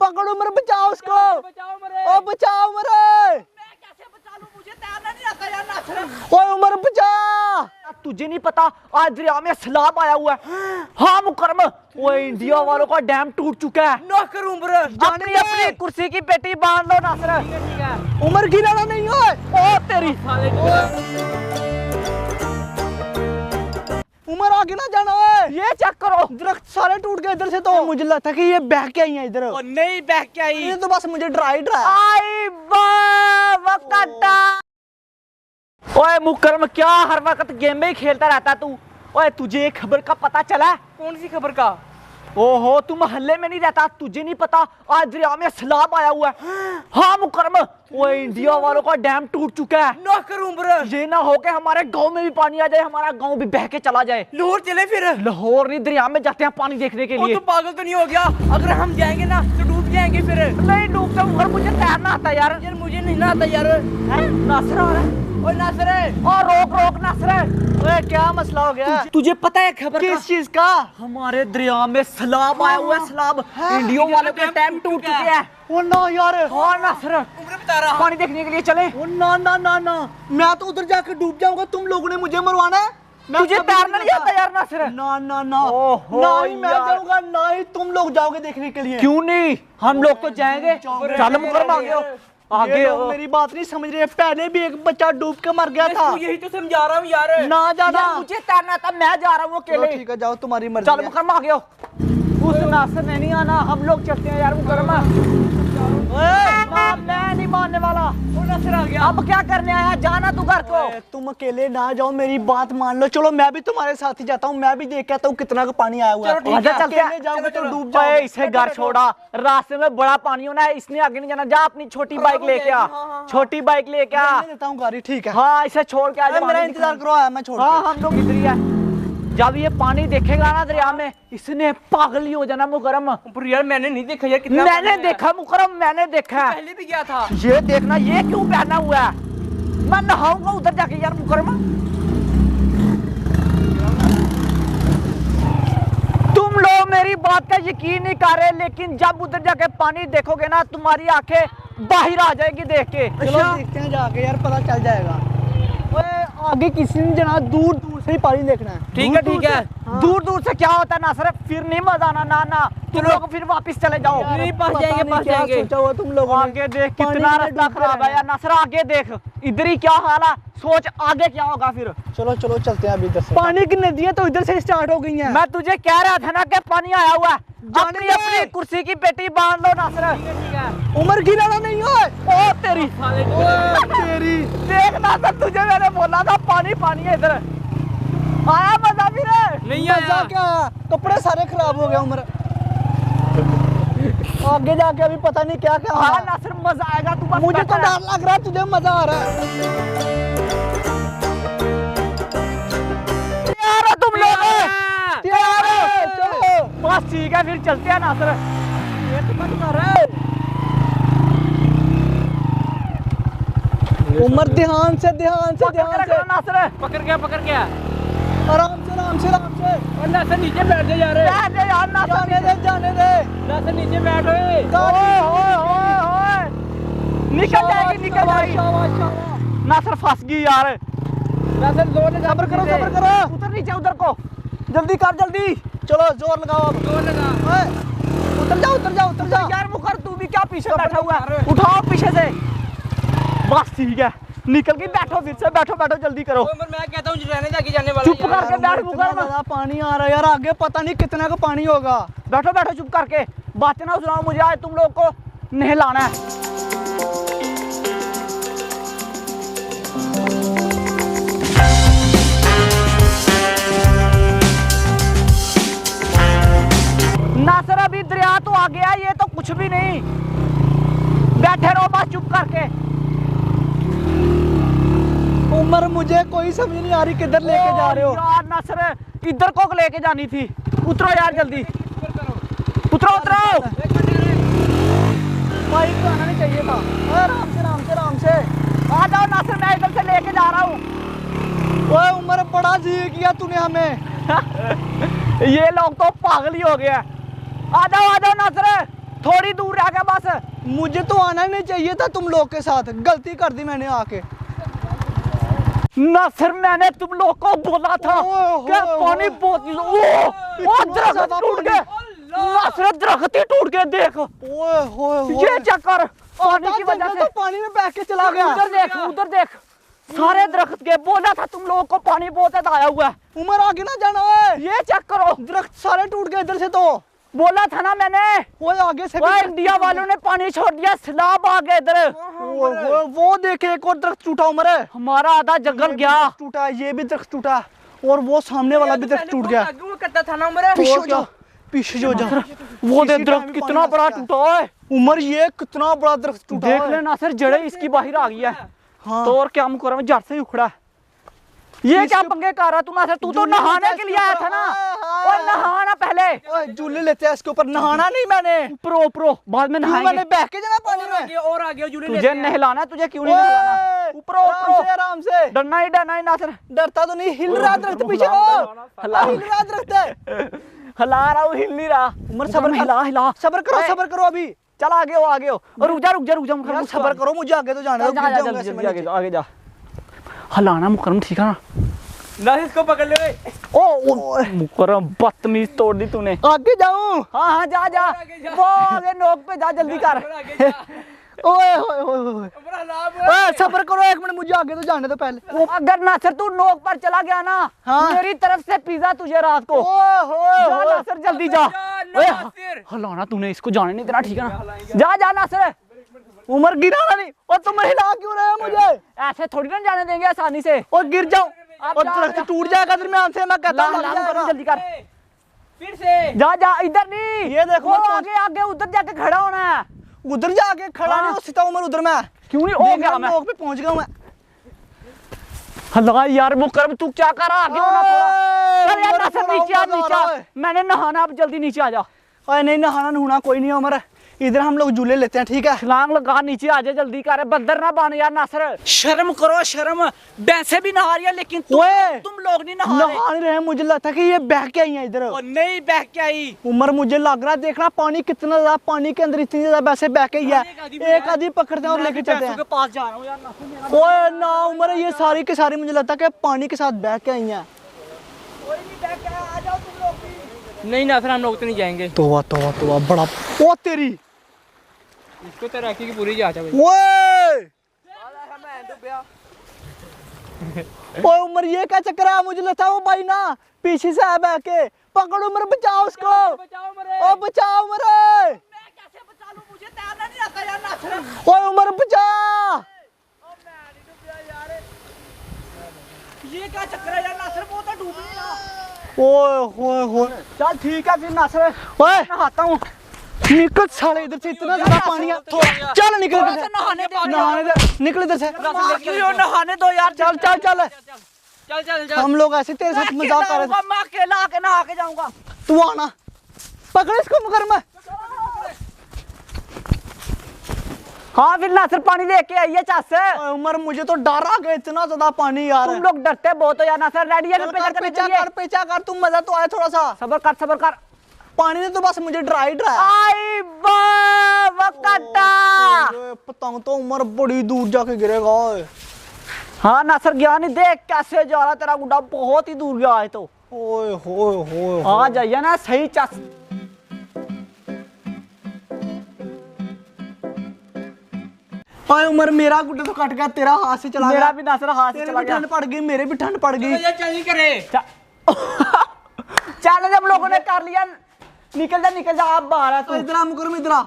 पकड़ उमर, बचाओ उसको। ओ बचाओ उमर। मैं कैसे बचा लूं, मुझे तैरना नहीं आता यार नासर। ओए उमर बचा। तुझे नहीं पता आज दरिया में सैलाब आया हुआ है। हाँ मुकरम, वो इंडिया वालों का डैम टूट चुका है। नौकर उमर अपनी अपनी कुर्सी की पेटी बांध लो नासर। ठीक है। उमर गिराना नहीं हो। ओ तेरी उमर आगे ना जाना है। ये चेक करो, दरख्त सारे टूट गए इधर से। तो मुझे लगता है कि ये बह के आई है इधर। और नहीं बह के आई। ये तो बस मुझे ड्राई ड्राई। आई वकटा। ओए मुकरम, क्या हर वक्त गेम में ही खेलता रहता तू? ओए तुझे एक खबर का पता चला है? कौन सी खबर का? ओहो, तुम मोहल्ले में नहीं रहता, तुझे नहीं पता आज दरिया में सैलाब आया हुआ है। हाँ मुकरम, वो इंडिया वालों का डैम टूट चुका है। नौकर उमर ये ना हो के हमारे गांव में भी पानी आ जाए, हमारा गांव भी बह के चला जाए। लाहौर चले फिर। लाहौर नहीं, दरिया में जाते हैं पानी देखने के वो लिए। तो पागल तो नहीं हो गया? अगर हम जाएंगे ना तो डूब जाएंगे फिर। नहीं डूबता हूँ, मुझे तैरना आता है यार। यार मुझे नहीं ना आता यार। नासर आ रहा है। ओए नासर और रोक नासर। ओए क्या मसला हो गया? तुझे पता है खबर का? किस चीज का? हमारे दरिया में सैलाब आया हुआ है, सैलाब। इंडिया वालों के डैम टूट चुके हैं। ओ ना यार। हाँ नासर, उमर बता रहा। पानी देखने के लिए चले। ओ ना ना ना ना, मैं तो उधर जाकर डूब जाऊंगा। तुम लोगों ने मुझे मरवाना है। मैं तुझे कभी तैरना नहीं आता यार नासर? ना ना ना, ओहो ना ही मैं यार। जाऊंगा ना ही तुम लोग जाओगे देखने के लिए। क्यों नहीं, हम लोग तो जाएंगे। चल मुकरम आगे हो, आगे ये लोग हो। मेरी बात नहीं समझ रहे। पहले भी एक बच्चा डूब के मर गया था। तू यही तो समझा रहा हूँ यार। ना जाना। यार मुझे तैरना था, मैं जा रहा हूँ चलो अकेले। ठीक है, जाओ तुम्हारी मर्जी चल है। मुकरम आगे हो। उस नासर ने नहीं आना, हम लोग चलते हैं यार मुकरम। ना मैं नहीं मानने वाला। नासर आ गया। अब क्या करने आया, जाना तू घर को। ओए, तुम अकेले ना जाओ, मेरी बात मान लो। चलो मैं भी तुम्हारे साथ ही जाता हूँ, मैं भी देख के आता हूँ कितना का पानी आया हुआ है। चलो ठीक आजा है। चलते हैं। अकेले जाओगे तो डूब ओए, जाओगे। इसे घर छोड़ा, रास्ते में बड़ा पानी होना है, इसने आगे नहीं जाना। जा अपनी छोटी बाइक लेके आ, छोटी बाइक लेके आ। मैं देता हूँ गाड़ी, ठीक है। हाँ इसे छोड़ के आ जा। मेरा इंतजार करो, आया मैं छोड़ हाँ के। हम लोग इधर ही है। जब ये पानी देखेगा ना दरिया में, इसने पागल ही हो जाना मुकरम। पर यार मैंने नहीं देखा यार कितना मैंने पानी है। देखा मुकरम, मैंने देखा। पहले भी गया था। ये देखना, ये क्यों पहना हुआ है? मैं नहाऊंगा उधर जाके यार मुकरम। तुम लोग मेरी बात का यकीन नहीं कर रहे, लेकिन जब उधर जाके पानी देखोगे ना, तुम्हारी आंखें बाहर आ जाएगी देख के। चलो देखते हैं जाके यार, पता चल जाएगा। ओए आगे किसी ने जना, दूर दूर से ही पानी देखना है। ठीक है ठीक है। हाँ। दूर दूर से क्या होता है नासर, फिर नहीं मजा आना। ना ना तुम लोग फिर वापस चले जाओ। नहीं, पास पता जाएंगे, नहीं पास क्या जाएंगे। सोचा हुआ तुम लोगों ने। आगे देख पानी कितना में रास्ता डूब खराब है रहे यार नासर। आगे देख, इधर ही क्या हाल है, सोच आगे क्या होगा फिर। चलो चलो चलते हैं अभी इधर से। पानी की नदियां तो इधर से स्टार्ट हो गई हैं। मैं तुझे कह रहा था ना कि पानी आया हुआ है। जाने अपनी दे। अपनी कुर्सी की पेटी बांध लो नासर। ठीक है। उमर गिराना नहीं हो। ओ तेरी तेरी देख नासर, तुझे मैंने बोला था पानी पानी है इधर। आया मजा फिर? नहीं मजा आया। क्या है? कपड़े सारे खराब हो गए उमर। आगे जाके अभी पता नहीं क्या क्या हाँ होगा। नासर मजा आएगा, तू बस मुझे तो बैठा रह। डर लग रहा है, तुझे मजा आ रहा है। तैयार हो तुम लोग? तैयार हो? चलो। बस ठीक है, फिर चलते हैं नासर। ये तो मत कर रहे। उमर ध्यान से ध्यान से पकड़ के ध्यान रखो से। नासर। पकड़ गया पकड़ गया। आराम से आराम से आराम से। और नासर नीचे बैठ जा यार। बैठ जा यार नासर। जाने दे जाने दे। नासर नीचे बैठ ओए। ओए ओए ओए ओए, निकल जाएगी निकल शाबाश, जाएगी। शाबाश, शाबाश। नासर फंस गई यार। नासर जोर से सब्र करो सब्र करो। उतर नीचे उधर को। जल्दी कर जल्दी। चलो जोर लगाओ अब। जोर लगा। ओए, उतर जाओ उतर जाओ उतर जाओ। यार मुकर, तू भी क्या पीछे बैठा हुआ है? उठाओ पीछे से। बस ठीक है, निकल के बैठो, फिर से बैठो बैठो, जल्दी करो। ओए मैं कहता हूँ रहने जाके जाने वाला चुप यार। कर। करके बैठ इतना मुकर ना। ज्यादा पानी आ रहा है यार, आगे पता नहीं कितना का पानी होगा। बैठो बैठो चुप करके, बातें ना सुनाओ मुझे, आज तुम लोग को नहलाना है। नासर अभी दरिया तो आ गया, ये तो कुछ भी नहीं। बैठे रहो बस चुप करके। उमर मुझे कोई समझ नहीं आ रही किधर लेके जा रहे हो। यार नासर इधर को लेके जानी थी। उतरो यार जल्दी, उतरो उतरो। बाइक तो आना नहीं चाहिए था। आराम से आराम से आराम से। आ जाओ नासर, मैं इधर से लेके जा रहा हूँ। ओए उमर बड़ा जी किया तूने हमें। ये लोग तो पागल ही हो गया। आ जाओ नासर। थोड़ी दूर रह गया बस। मुझे तो आना ही नहीं चाहिए था तुम लोग के साथ, गलती कर दी मैंने आके। नासिर मैंने तुम लोग को बोला था ओए, कि ओए, पानी ओए। बहुत ओ दरख्त टूट गए। नासिर दरख्त ही टूट गए देख। ओए होए ये चेक कर पानी की वजह से तो पानी में बह के चला गया। उधर देख सारे दरख्त के। बोला था तुम लोगों को पानी बहुत ज्यादा आया हुआ है। उमर आगे ना जाना है, ये चेक करो दरख्त सारे टूट गए इधर से। तो बोला था ना मैंने। ओए आगे से ओए इंडिया वालों ने पानी छोड़ दिया, सैलाब आ गए इधर। ओए वो देखे एक और दरख्त टूटा उमर है। हमारा आधा जंगल गया। टूटा, ये भी दरख्त टूटा और वो सामने वाला भी दरख्त टूट गया। करता था ना उम्र। पीछे हो जाओ, पीछे हो जाओ। वो दे इसी दरख्त टाइम भी कितना पानी बड़ा आता है। टूटा है। उमर ये कितना बड़ा दरख्त टूटा देख है। ले नासिर जड़े इसकी बाहर आ गई है। हाँ। तो और क्या मुकरम जड़ से ही उखड़ा है। ये क्या पंगे कर रहा तू नासिर? तू तो झूले नहाने लेते के लिए आया था ना। हाँ। और नहाना पहले। ओए झूले लेते हैं इसके ऊपर, नहाना नहीं मैंने। ऊपर बाद में क्यों मैंने नहाएंगे। बह के जाना पानी में। और आगे झूले तुझे नहलाना है, तुझे क्यों नहीं नहलाना? ऊपर आराम से। डरना ही नासिर। डरता तो नहीं, हिल रहा दरख्त पीछे वो। हिला हिल रहा दरख्त है। हिला रहा हूँ, हिल नहीं रहा। उमर सबर कर। हिला सबर करो, सबर करो अभी। चल आगे हो। और रुक जा मुकरम। यार सबर करो, मुझे आगे तो जाने दो। गिर जाऊंगा ऐसे मैं नीचे। आगे जा। हिलाना मुकरम, ठीक है ना? नासिर इसको पकड़ ले। ओ मुकरम बदतमीज तोड़ दी तूने। आगे जाऊं? हाँ जा। वो आगे नोक पे जा, जल्दी कर। ओए ओए ओए ओए सबर करो एक मिनट, मुझे आगे तो जाने दो पहले। अगर नासिर तू नोक पर चला गया ना, हाँ। मेरी तरफ से पिज्जा तुझे रात को। जा नासिर जल्दी जा। ओए हिलाना तूने, इसको जाने नहीं देना, ठीक है ना? जा नासिर। उमर गिराना नहीं। और तुम हिला क्यों रहे हो मुझे? ऐसे थोड़ी ना जाने देंगे आसानी से। और गिर जाऊं अब और जा, दरख्त जा। टूट जाएगा दरमियान से। मैं कहता हूं लग जाएगा। जल्दी कर। फिर से जा इधर नहीं। ये देखो, वो मत आगे उधर जाके खड़ा होना है। उधर जाके खड़ा हाँ। नहीं हो सकता उमर उधर। मैं क्यों नहीं हो गया? मैं नोक पे पहुंच गया मैं। हल्ला यार मुकरम तू क्या कर रहा? आगे होना थोड़ा। चल यार उमर, नासिर थोड़ा नीचे आ, ऊपर जा रहा है। मैंने नहाना, अब जल्दी नीचे आ जा। ओए नहीं नहाना नहाना कोई नहीं है उमर, इधर हम लोग झूले लेते हैं, ठीक है? छलांग लगा, नीचे आ जा जल्दी कर। बंदर ना बन यार नासिर। शर्म करो शर्म। वैसे भी नहा रही है लेकिन ओए तुम लोग नहीं नहा रहे। नहा नहीं रहे, मुझे लगता है कि ये बह के आई है इधर। और नहीं बह के आई। उमर मुझे लग रहा है, देखना पानी कितना ज्यादा, पानी के अंदर इतनी ज्यादा वैसे बह के ही है। एक आदमी पकड़ते हैं और लेके चलते हैं। के पास जा रहा हूँ यार नासिर। ओए ना उमर, ये सारी की सारी मुझे लगता है कि पानी के साथ बह के आई हैं। नहीं नासिर हम लोग तो नहीं जाएंगे। तोबा बड़ा ओ तेरी। इसको तो राखी की पूरी जांच है। ओए ओए उमर ये क्या चक्कर है? मुझे लगता है वो भाई ना पीछे से आ बह के। पकड़ो उमर, बचाओ उसको। ओ बचाओ उमर। मैं कैसे बचा लूं? मुझे तैरना नहीं आता यार नासिर। ओए उमर बचा। ये क्या चक्कर है यार नासिर? वो तो डूब नहीं रहा। ओए होए होए। चल ठीक है फिर नासिर, ओए नहाता हूँ। निकल साले इधर से, इतना ज्यादा पानी है। चल निकल इधर से। नहाने दे। नहाने दे, निकल इधर से। नहाने दो यार। चल चल चल। चल हम लोग ऐसे तेरे साथ मजाक कर रहे थे। मैं अकेला आके नहा के जाऊंगा। तू आना, पकड़ इसको मुकरमा। हाँ फिर नासिर पानी लेके आइए चास। ओए उमर मुझे तो डर आ गया, इतना ज्यादा पानी यार। तुम लोग डरते बहुत हो यार नासिर। रेडी है? पेचा कर, तुम मजा तो आए थोड़ा सा। सबर कर। पानी ने तो बस मुझे डरा ही डराया। आई वकटा। पतंग तो उमर बड़ी दूर जाके गिरेगा। ओए हाँ नासिर गया नहीं, देख कैसे जा रहा तेरा गुड्डा, बहुत ही दूर गया है। तो ओए होए होए। आ जाइए ना सही चास। ओए उमर मेरा गुड्डा तो कट गया, तेरा हाथ से चला मेरा गया। भी नासिर हाथ से तेरे चला भी गया। ठंड पड़ गई, मेरे भी ठंड पड़ गई। चल नहीं करे। चैलेंज हम लोगों ने कर लिया। निकल जा आप बाहर है तो तू। इधर आ मुकरमा, इधर आ।